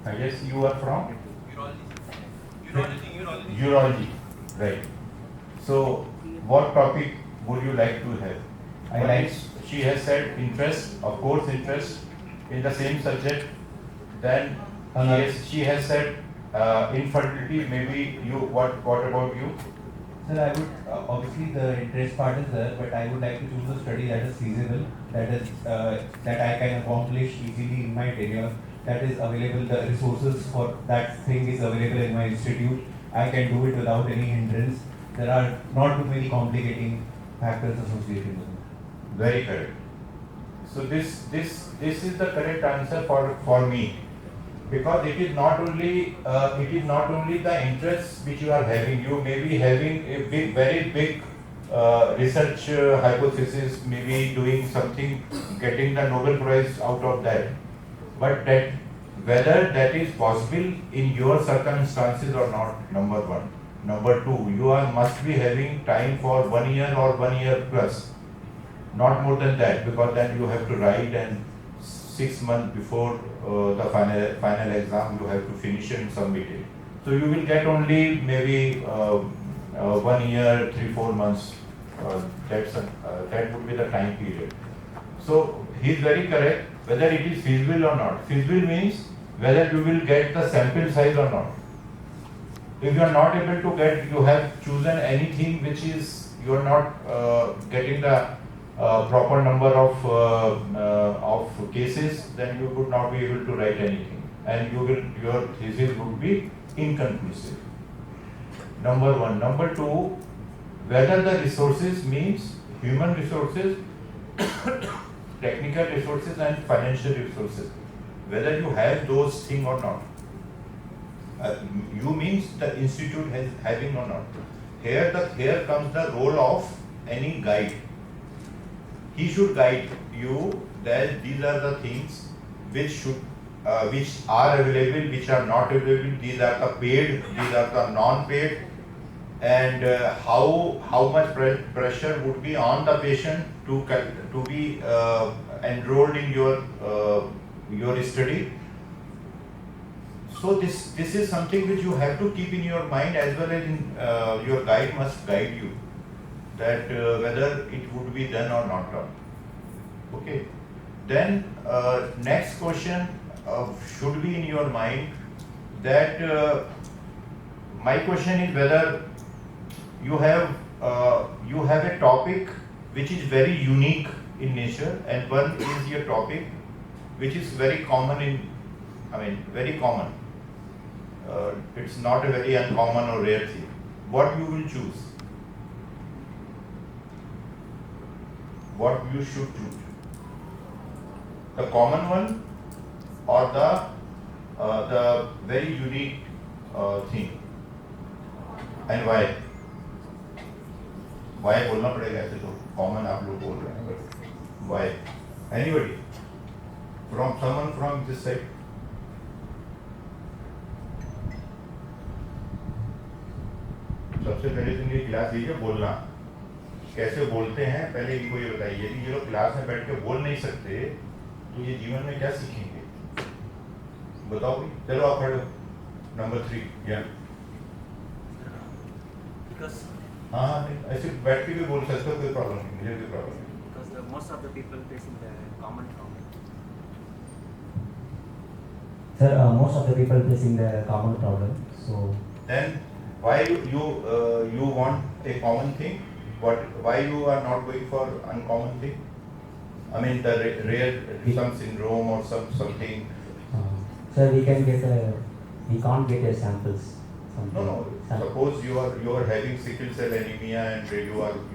I guess you are from Urology. urology, right? So, what topic would you like to have? I like. She has said interest, of course, interest in the same subject. Then she has said infertility. Maybe you. What about you? Sir, I would obviously the interest part is there, but I would like to choose a study that is feasible, that I can accomplish easily in my tenure, that is available. The resources for that thing is available in my institute. I can do it without any hindrance. There are not too many complicating factors associated with it. Very correct. So this is the correct answer for me, because it is not only the interests which you are having. You may be having a very big research hypothesis, maybe doing something, getting the Nobel Prize out of that. But that whether that is possible in your circumstances or not, number one. Number two, you are must be having time for 1 year or 1 year plus, not more than that, because then you have to write, and 6 months before the final exam you have to finish it and submit it. So you will get only maybe 1 year, 3-4 months. That would be the time period. So he is very correct. Whether it is feasible or not. Feasible means whether you will get the sample size or not. If you are not able to get, you have chosen anything which is you are not getting the proper number of cases, then you would not be able to write anything, and your thesis would be inconclusive. Number one. Number two, whether the resources means human resources, technical resources, and financial resources, whether you have those things or not. You means the institute has having or not. Here comes the role of any guide. He should guide you that these are the things which are available, which are not available. These are the paid, these are the non-paid, and how much pressure would be on the patient to be enrolled in your study. So this is something which you have to keep in your mind, as well as in your guide must guide you, that whether it would be done or not done. Okay. Then next question should be in your mind, that my question is whether you have a topic which is very unique in nature, and one is your topic which is very common very common. It's not a very uncommon or rare thing. What you will choose? What you should choose? The common one or the very unique thing? And why? Why बोलना पड़ेगा ऐसे तो common आप लोग बोल रहे हैं, but why? Anybody? From someone from this side? सबसे पहले तुम ये क्लास लीजिए, बोलना कैसे बोलते हैं पहले इनको ये बताइए। यदि ये लोग क्लास में बैठ के बोल नहीं सकते तो ये जीवन में क्या सीखेंगे? बताओ भाई, चलो आप खड़े हो। नंबर 3 या हाँ ऐसे बैठ के भी बोल सकते हो, कोई प्रॉब्लम नहीं, मुझे कोई प्रॉब्लम नहीं। Because most of the people facing the common problem. Sir, most of the people facing the common problem. So Then why you want a common thing? Why you are not going for uncommon thing? I mean the rare some syndrome or something. sir, we can't get a samples. No. Suppose you are having sickle cell anemia and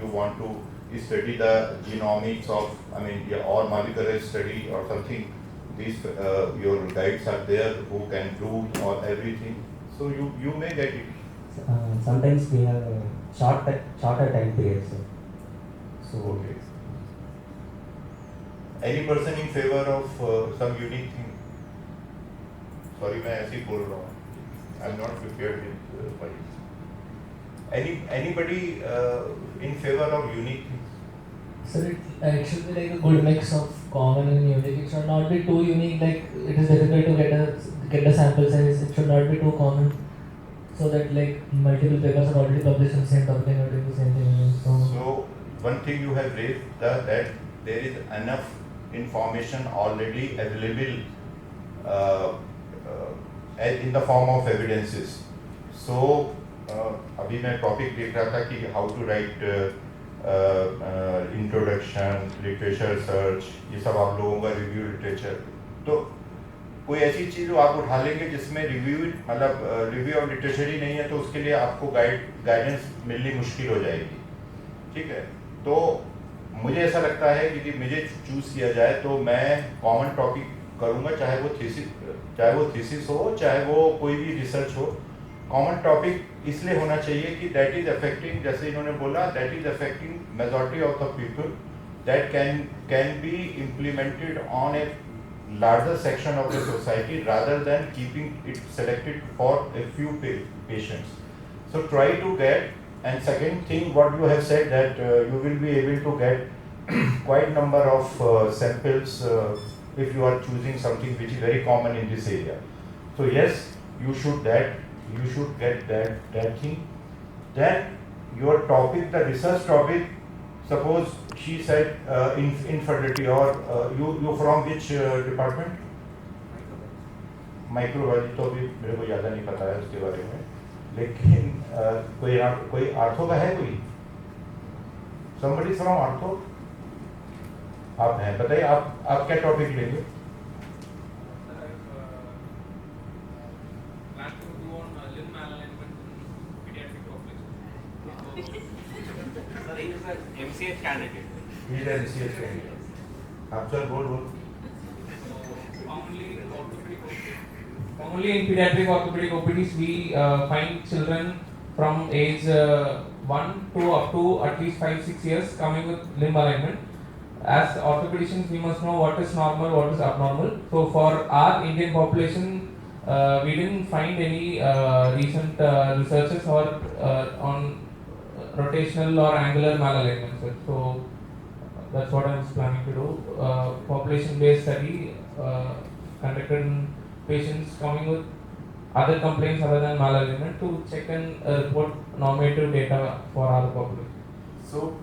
you want to study the genomics of or molecular study or something. These your guides are there who can do or everything. So you may get it. Sometimes we have a shorter time period, sir. So Okay. Any person in favor of some unique thing? Sorry, मैं ऐसे ही बोल रहा हूँ. I'm not prepared with buddies. Anybody in favor of unique things? Sir, it should be like a good mix of common and unique. It should not be too unique, like it is difficult to get the sample size. It should not be too common, so that like multiple papers are already published on the same topic and you're doing the same thing again. So one thing you have raised that there is enough information already available in the form of evidences. So अभी मैं topic देख रहा था कि how to write introduction, literature search, ये सब आप लोगों का रिव्यू लिटरेचर, तो कोई ऐसी चीज़ जो आप उठा लेंगे जिसमें रिव्यू मतलब रिव्यू ऑफ लिटरेचर ही नहीं है, तो उसके लिए आपको गाइडेंस मिलनी मुश्किल हो जाएगी, ठीक है। तो मुझे ऐसा लगता है कि मुझे चूज़ किया जाए तो मैं कॉमन टॉपिक करूँगा, चाहे वो थीसिस हो, चाहे वो कोई भी रिसर्च हो। कॉमन टॉपिक इसलिए होना चाहिए कि दैट इज अफेक्टिंग, जैसे इन्होंने बोला, that is affecting majority of the people, that can be implemented on A larger section of the society rather than keeping it selected for a few patients. So try to get, and second thing what you have said that you will be able to get quite number of samples if you are choosing something which is very common in this area. So yes, you should get that thing. Then your topic, the research topic, suppose she said infertility, or you from which department? Microbiology. तो अभी मेरे को ज़्यादा नहीं पता है उसके बारे में, लेकिन कोई आर्थो का है, कोई somebody from आर्थो आप हैं, बताइए आप क्या टॉपिक लेंगे? MCH candidate. He is an MCH candidate. आप सर बोल Commonly in pediatric orthopedic OPDs, we find children from age 1 to up to at least 5-6 years coming with limb alignment. As orthopedicians, we must know what is normal, what is abnormal. So for our Indian population, we didn't find any recent researches or on rotational or angular malalignments. So that's what I was planning to do. Population-based study conducted in patients coming with other complaints other than malalignment to check and report normative data for our population. So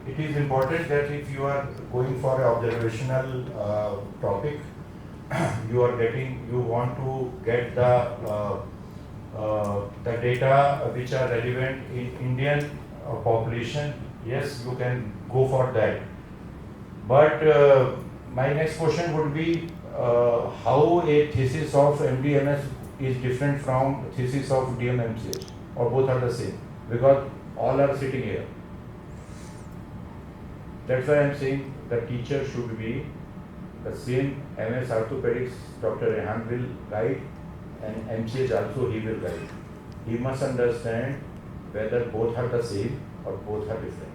it is important that if you are going for an observational topic, you want to get the data which are relevant in Indian population. Yes, you can go for that. But my next question would be how a thesis of MDMS is different from thesis of DMMCH, or both are the same, because all are sitting here. That's why I am saying the teacher should be the same. MS Orthopedics, Dr. Rehan will guide, and MCH also he will guide. He must understand whether both are the same or both are different.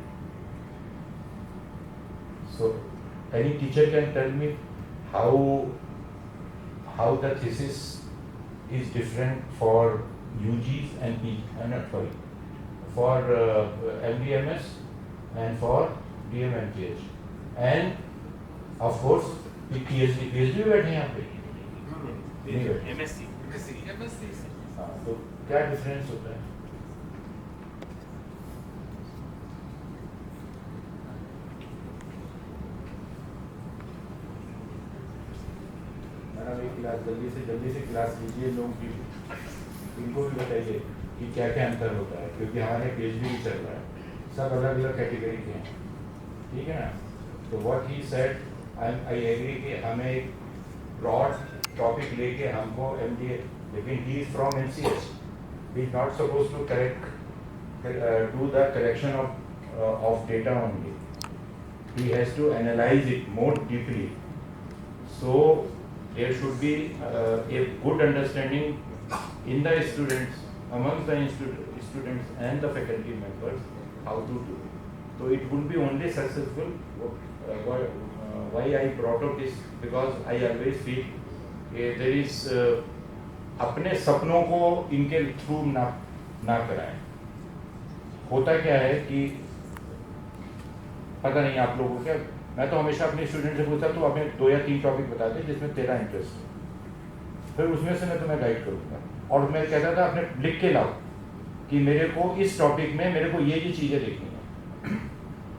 So any teacher can tell me how the thesis is different for UGs and for MDMS and for DMMTH, and of course PhD भी बैठे हैं यहाँ पे, नहीं बैठे? MSc. हाँ, तो क्या डिफरेंस होता है? मैडम एक क्लास जल्दी से क्लास लीजिए, लोगों की इनको भी बताइए कि क्या क्या अंतर होता है, क्योंकि हमारे PhD भी चल रहा है, सब अलग अलग कैटेगरी के हैं, ठीक है ना। तो what he said, I agree कि हमें एक ब्रॉड टॉपिक लेके हमको MDA, लेकिन he is from MCH, he is not supposed to do the collection of data only. He has to analyze it more deeply. So there should be a good understanding in the students, amongst the students and the faculty members, how to do it. So it would be only successful. Why I brought up this, because I always feel there is अपने सपनों को इनके through ना कराएं। होता क्या है कि पता नहीं आप लोगों को क्या, मैं तो हमेशा अपने स्टूडेंट से पूछता तो हमें 2 या 3 टॉपिक बताते जिसमें तेरा इंटरेस्ट है, फिर उसमें से मैं तुम्हें गाइड करूँगा। और मैं कहता था अपने लिख के लाओ कि मेरे को इस टॉपिक में मेरे को ये चीज़ें देखनी है,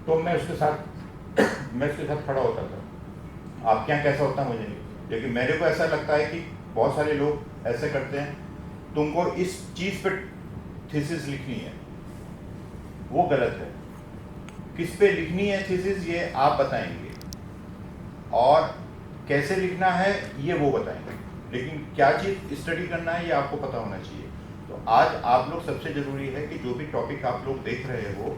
तो मैं उसके साथ खड़ा होता था। आपके यहाँ कैसा होता है मुझे नहीं, लेकिन मेरे को ऐसा लगता है कि बहुत सारे लोग ऐसे करते हैं, तुमको इस चीज़ पे थीसिस लिखनी है, वो गलत है। किस पे लिखनी है थीसिस ये आप बताएंगे, और कैसे लिखना है ये वो बताएंगे, लेकिन क्या चीज़ स्टडी करना है ये आपको पता होना चाहिए। तो आज आप लोग सबसे ज़रूरी है कि जो भी टॉपिक आप लोग देख रहे हो,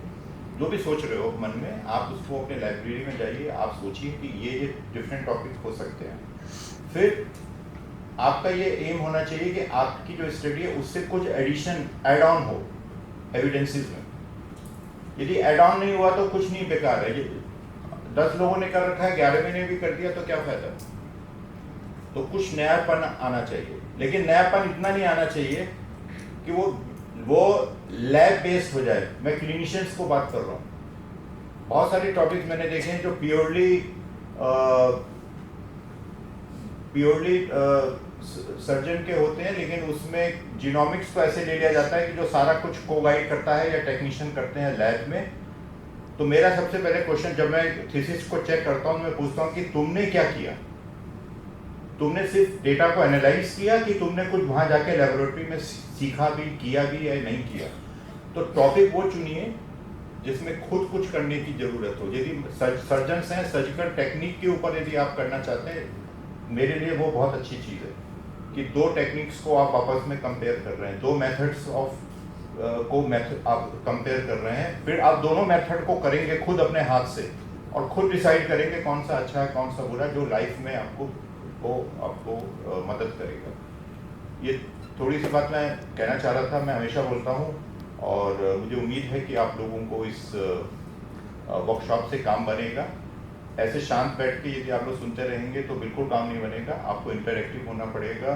जो भी सोच रहे हो मन में, आप उसको अपने लाइब्रेरी में जाइए, आप सोचिए कि ये डिफरेंट टॉपिक हो सकते हैं। फिर आपका ये एम होना चाहिए कि आपकी जो स्टडी है उससे कुछ एडिशन ऐड ऑन हो एविडेंसेस में। यदि ऐड ऑन नहीं हुआ तो कुछ नहीं, बेकार है। ये 10 लोगों ने कर रखा है, 11वें ने भी कर दिया तो क्या फायदा। तो कुछ नयापन आना चाहिए, लेकिन नयापन इतना नहीं आना चाहिए कि वो लैब बेस्ड हो जाए। मैं क्लिनिशियंस को बात कर रहा हूँ। बहुत सारे टॉपिक्स मैंने देखे हैं जो प्योरली सर्जन के होते हैं, लेकिन उसमें जीनोमिक्स को ऐसे ले लिया जाता है कि जो सारा कुछ को गाइड करता है या टेक्नीशियन करते हैं लैब में। तो मेरा सबसे पहले क्वेश्चन जब मैं थीसिस को चेक करता हूँ, मैं पूछता हूँ कि तुमने क्या किया। तुमने सिर्फ डेटा को एनालाइज किया कि तुमने कुछ वहाँ जाके लेबोरेटरी में सीखा भी, किया भी या नहीं किया। तो टॉपिक वो चुनिए जिसमें खुद कुछ करने की ज़रूरत हो। यदि सर्जन्स हैं, सर्जिकल टेक्निक के ऊपर यदि आप करना चाहते हैं, मेरे लिए वो बहुत अच्छी चीज़ है कि 2 टेक्निक्स को आप आपस में कंपेयर कर रहे हैं, 2 मेथड्स आप कंपेयर कर रहे हैं। फिर आप दोनों मेथड को करेंगे खुद अपने हाथ से, और खुद डिसाइड करेंगे कौन सा अच्छा है कौन सा बुरा, जो लाइफ में आपको मदद करेगा। ये थोड़ी सी बात मैं कहना चाह रहा था। मैं हमेशा बोलता हूँ, और मुझे उम्मीद है कि आप लोगों को इस वर्कशॉप से काम बनेगा। ऐसे शांत बैठ के यदि आप लोग सुनते रहेंगे तो बिल्कुल काम नहीं बनेगा, आपको इंटरैक्टिव होना पड़ेगा।